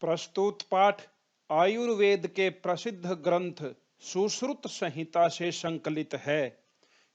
प्रस्तुत पाठ आयुर्वेद के प्रसिद्ध ग्रंथ सुश्रुत संहिता से संकलित है।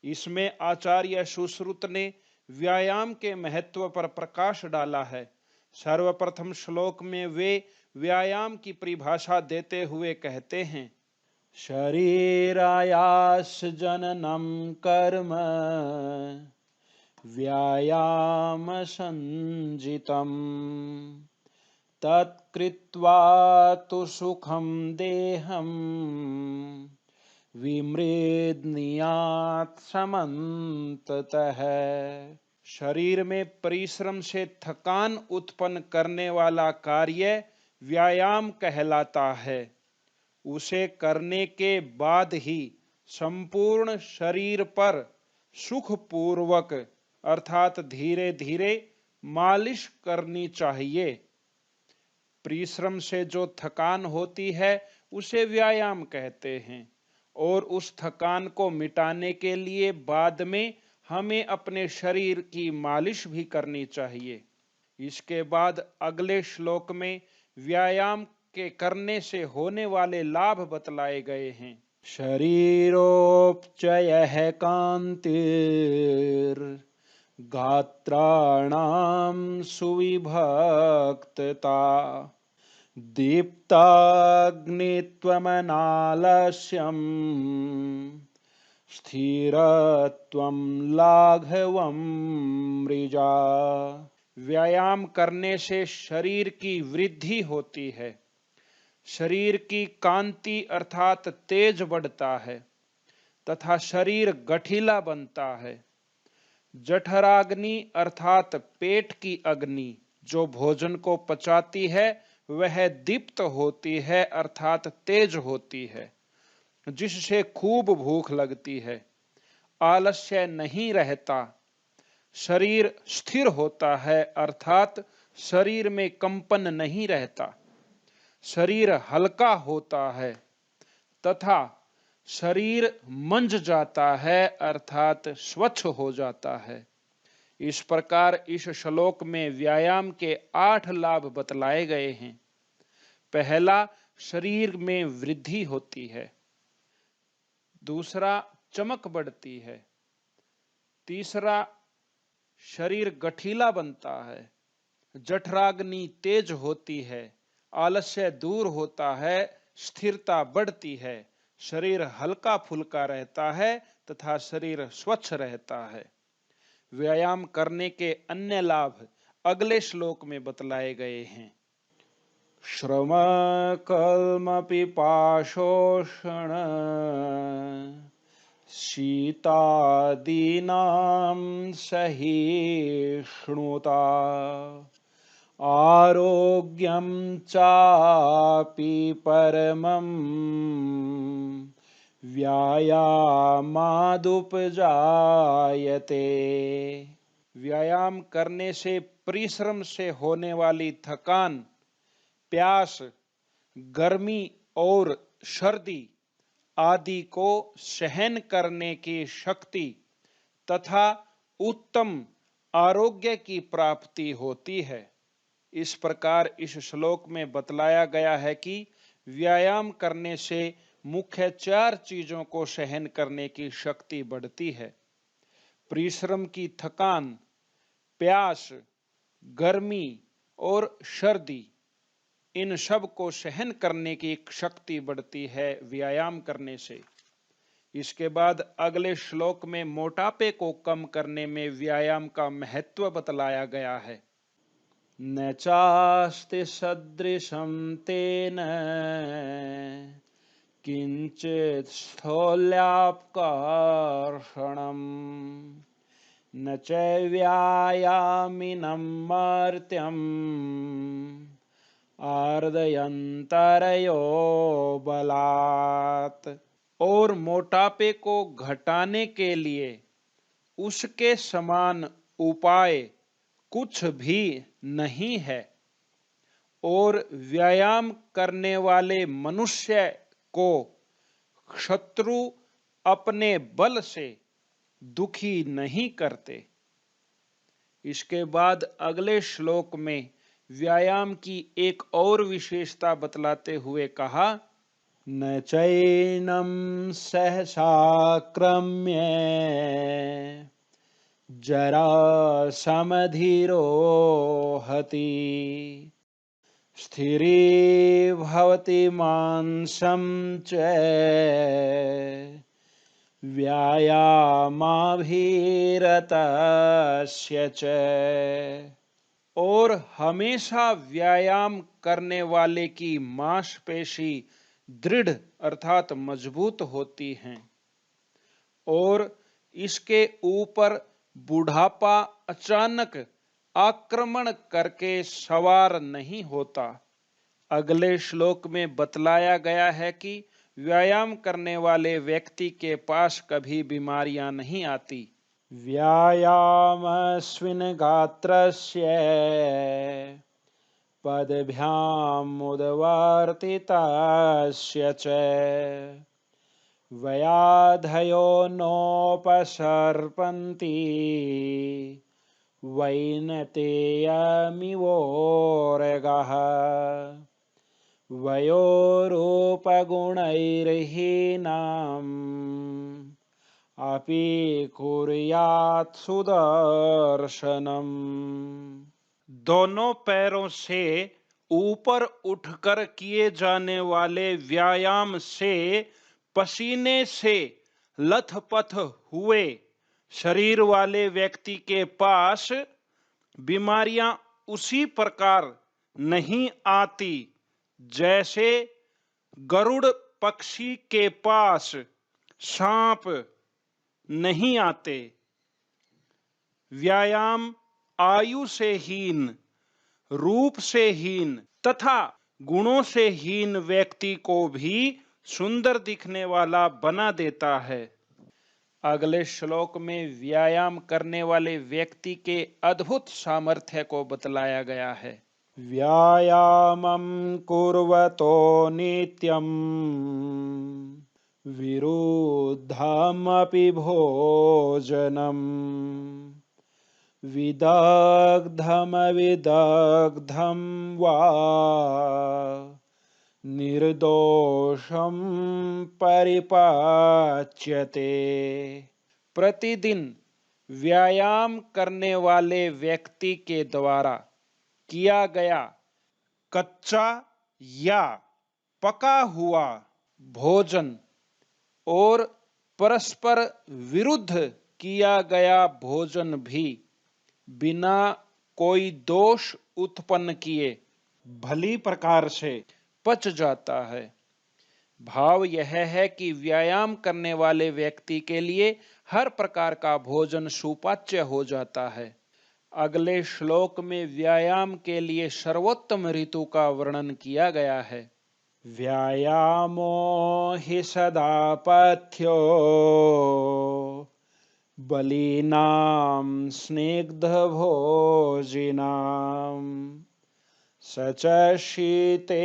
इसमें आचार्य सुश्रुत ने व्यायाम के महत्व पर प्रकाश डाला है। सर्वप्रथम श्लोक में वे व्यायाम की परिभाषा देते हुए कहते हैं, शरीरायास जननम कर्म व्यायाम संजितम तत्कृत्वा तु सुखम देहम विमृद्नियात् समन्ततः। शरीर में परिश्रम से थकान उत्पन्न करने वाला कार्य व्यायाम कहलाता है। उसे करने के बाद ही संपूर्ण शरीर पर सुखपूर्वक अर्थात धीरे धीरे मालिश करनी चाहिए। परिश्रम से जो थकान होती है उसे व्यायाम कहते हैं और उस थकान को मिटाने के लिए बाद में हमें अपने शरीर की मालिश भी करनी चाहिए। इसके बाद अगले श्लोक में व्यायाम के करने से होने वाले लाभ बतलाए गए हैं। शरीरोपचयः कांतिर गात्राणां सुविभक्तता दीप्ताग्नित्वमनालस्यं स्थिरत्वं लाघवं मृजा। व्यायाम करने से शरीर की वृद्धि होती है, शरीर की कांति अर्थात तेज बढ़ता है तथा शरीर गठीला बनता है। जठराग्नि अर्थात पेट की अग्नि जो भोजन को पचाती है वह दीप्त होती है अर्थात तेज होती है, जिससे खूब भूख लगती है। आलस्य नहीं रहता, शरीर स्थिर होता है अर्थात शरीर में कंपन नहीं रहता, शरीर हल्का होता है तथा शरीर मंज जाता है अर्थात स्वच्छ हो जाता है। इस प्रकार इस श्लोक में व्यायाम के 8 लाभ बतलाए गए हैं। पहला, शरीर में वृद्धि होती है। दूसरा, चमक बढ़ती है। तीसरा, शरीर गठीला बनता है। जठराग्नि तेज होती है, आलस्य दूर होता है, स्थिरता बढ़ती है, शरीर हल्का फुल्का रहता है तथा शरीर स्वच्छ रहता है। व्यायाम करने के अन्य लाभ अगले श्लोक में बतलाए गए हैं। श्रम कल्म पिपाशोषण शीतादीनां सहिष्णुता आरोग्यं चापि परमं व्यायामादुपजायते। व्यायाम करने से परिश्रम से होने वाली थकान, प्यास, गर्मी और सर्दी आदि को सहन करने की शक्ति तथा उत्तम आरोग्य की प्राप्ति होती है। इस प्रकार इस श्लोक में बतलाया गया है कि व्यायाम करने से मुख्य 4 चीजों को सहन करने की शक्ति बढ़ती है। परिश्रम की थकान, प्यास, गर्मी और सर्दी, इन सब को सहन करने की शक्ति बढ़ती है व्यायाम करने से। इसके बाद अगले श्लोक में मोटापे को कम करने में व्यायाम का महत्व बतलाया गया है। न चास्ति सदृशं तेन किंचित् स्थूल्यापकर्षणम् न च व्यायामिनं मर्त्यम् आर्दयन्तरयो बलात्। और मोटापे को घटाने के लिए उसके समान उपाय कुछ भी नहीं है और व्यायाम करने वाले मनुष्य को शत्रु अपने बल से दुखी नहीं करते। इसके बाद अगले श्लोक में व्यायाम की एक और विशेषता बतलाते हुए कहा, न चैनम सहसा क्रम्य जरा समधिरोहति स्थिरी भवति मांसं च व्यायामाभिरतस्य च। और हमेशा व्यायाम करने वाले की मांसपेशी दृढ़ अर्थात मजबूत होती हैं और इसके ऊपर बुढ़ापा अचानक आक्रमण करके सवार नहीं होता। अगले श्लोक में बतलाया गया है कि व्यायाम करने वाले व्यक्ति के पास कभी बीमारियां नहीं आती। व्यायामस्मिन् गात्रस्य पदभ्याम् उद्वर्तितस्य च व्याधयो नोपसर्पन्ति वैनतेयमिवोरगः वयोरूपगुणैर्हीनाम् अपि कुर्यात् सुदर्शनम्। दोनों पैरों से ऊपर उठकर किए जाने वाले व्यायाम से पसीने से लथपथ हुए शरीर वाले व्यक्ति के पास बीमारियां उसी प्रकार नहीं आती जैसे गरुड़ पक्षी के पास सांप नहीं आते। व्यायाम आयु से हीन, रूप से हीन तथा गुणों से हीन व्यक्ति को भी सुंदर दिखने वाला बना देता है। अगले श्लोक में व्यायाम करने वाले व्यक्ति के अद्भुत सामर्थ्य को बतलाया गया है। व्यायामं कुर्वतो नित्यं विरुद्धमपि भोजनम् विदग्धमविदग्धं वा निर्दोषं परिपाच्यते। प्रतिदिन व्यायाम करने वाले व्यक्ति के द्वारा किया गया कच्चा या पका हुआ भोजन और परस्पर विरुद्ध किया गया भोजन भी बिना कोई दोष उत्पन्न किए भली प्रकार से पच जाता है। भाव यह है कि व्यायाम करने वाले व्यक्ति के लिए हर प्रकार का भोजन सुपाच्य हो जाता है। अगले श्लोक में व्यायाम के लिए सर्वोत्तम ऋतु का वर्णन किया गया है। व्यायामो हि सदा पथ्यो बलीनां स्निग्धभोजिनां स च शीते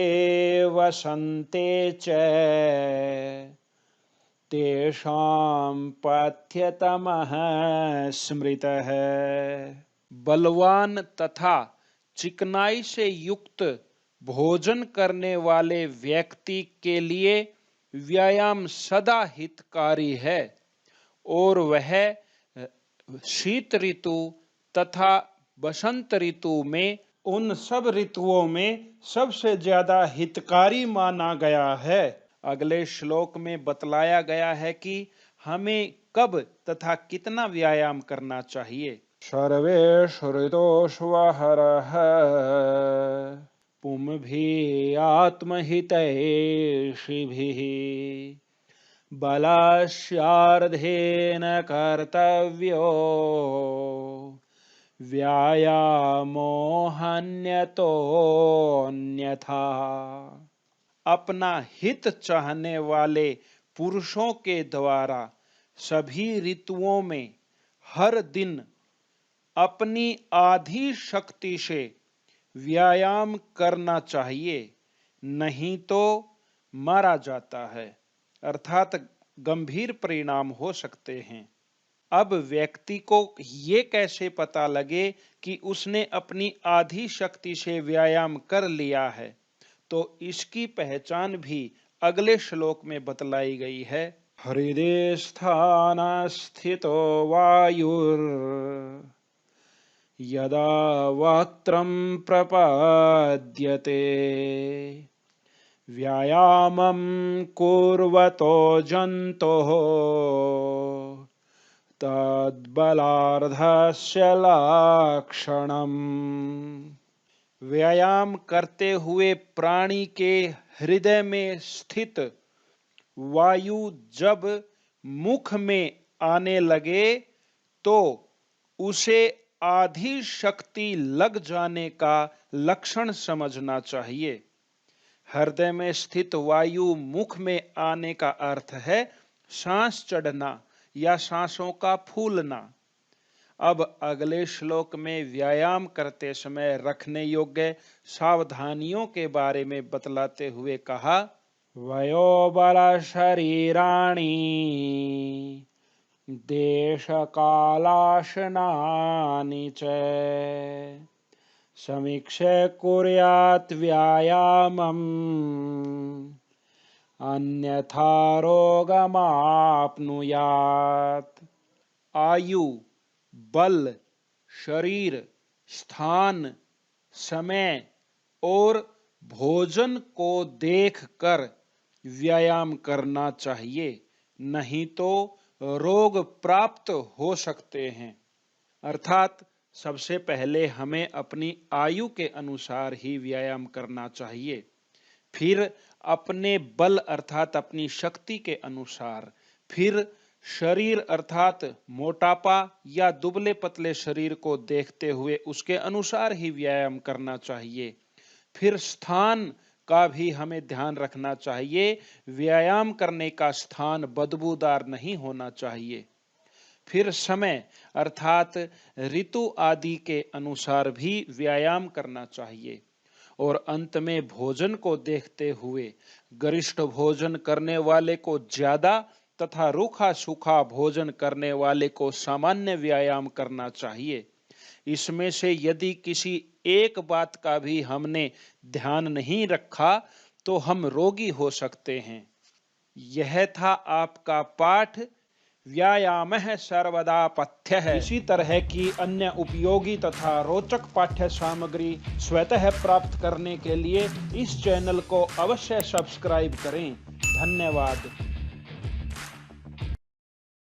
वसन्ते च तेषां पथ्यतमः स्मृतः। बलवान तथा चिकनाई से युक्त भोजन करने वाले व्यक्ति के लिए व्यायाम सदा हितकारी है और वह शीत ऋतु तथा बसंत ऋतु में उन सब ऋतुओं में सबसे ज्यादा हितकारी माना गया है। अगले श्लोक में बतलाया गया है कि हमें कब तथा कितना व्यायाम करना चाहिए। सर्वेषु ऋतुषु हरः पुंभिः आत्महितैषिभिः बलास्यार्धेन कर्तव्यो व्यायामो हन्यतोऽन्यथा। अपना हित चाहने वाले पुरुषों के द्वारा सभी ऋतुओं में हर दिन अपनी आधी शक्ति से व्यायाम करना चाहिए, नहीं तो मारा जाता है, अर्थात गंभीर परिणाम हो सकते हैं। अब व्यक्ति को ये कैसे पता लगे कि उसने अपनी आधी शक्ति से व्यायाम कर लिया है, तो इसकी पहचान भी अगले श्लोक में बतलाई गई है। हृदय स्थान स्थितो वायुर यदा वक्त्रं प्रपद्यते व्यायामं कुर्वतो जन्तोः तद्बलार्धस्य लक्षणम्। व्यायाम करते हुए प्राणी के हृदय में स्थित वायु जब मुख में आने लगे तो उसे आधी शक्ति लग जाने का लक्षण समझना चाहिए। हृदय में स्थित वायु मुख में आने का अर्थ है सांस चढ़ना या सांसों का फूलना। अब अगले श्लोक में व्यायाम करते समय रखने योग्य सावधानियों के बारे में बतलाते हुए कहा, वयोबल शरीराणि देश कालाशनानि च समीक्ष्य कुर्यात् व्यायामम् अन्यथा रोगमाप्नुयात्। आयु, बल, शरीर, स्थान, समय और भोजन को देखकर व्यायाम करना चाहिए, नहीं तो रोग प्राप्त हो सकते हैं। अर्थात सबसे पहले हमें अपनी आयु के अनुसार ही व्यायाम करना चाहिए, फिर अपने बल अर्थात अपनी शक्ति के अनुसार, फिर शरीर अर्थात मोटापा या दुबले पतले शरीर को देखते हुए उसके अनुसार ही व्यायाम करना चाहिए, फिर स्थान का भी हमें ध्यान रखना चाहिए। व्यायाम करने का स्थान बदबूदार नहीं होना चाहिए। फिर समय अर्थात ऋतु आदि के अनुसार भी व्यायाम करना चाहिए। और अंत में भोजन को देखते हुए गरिष्ठ भोजन करने वाले को ज्यादा तथा रूखा सूखा भोजन करने वाले को सामान्य व्यायाम करना चाहिए। इसमें से यदि किसी एक बात का भी हमने ध्यान नहीं रखा तो हम रोगी हो सकते हैं। यह था आपका पाठ व्यायामः सर्वदा पथ्यः। इसी तरह की अन्य उपयोगी तथा रोचक पाठ्य सामग्री स्वतः प्राप्त करने के लिए इस चैनल को अवश्य सब्सक्राइब करें। धन्यवाद।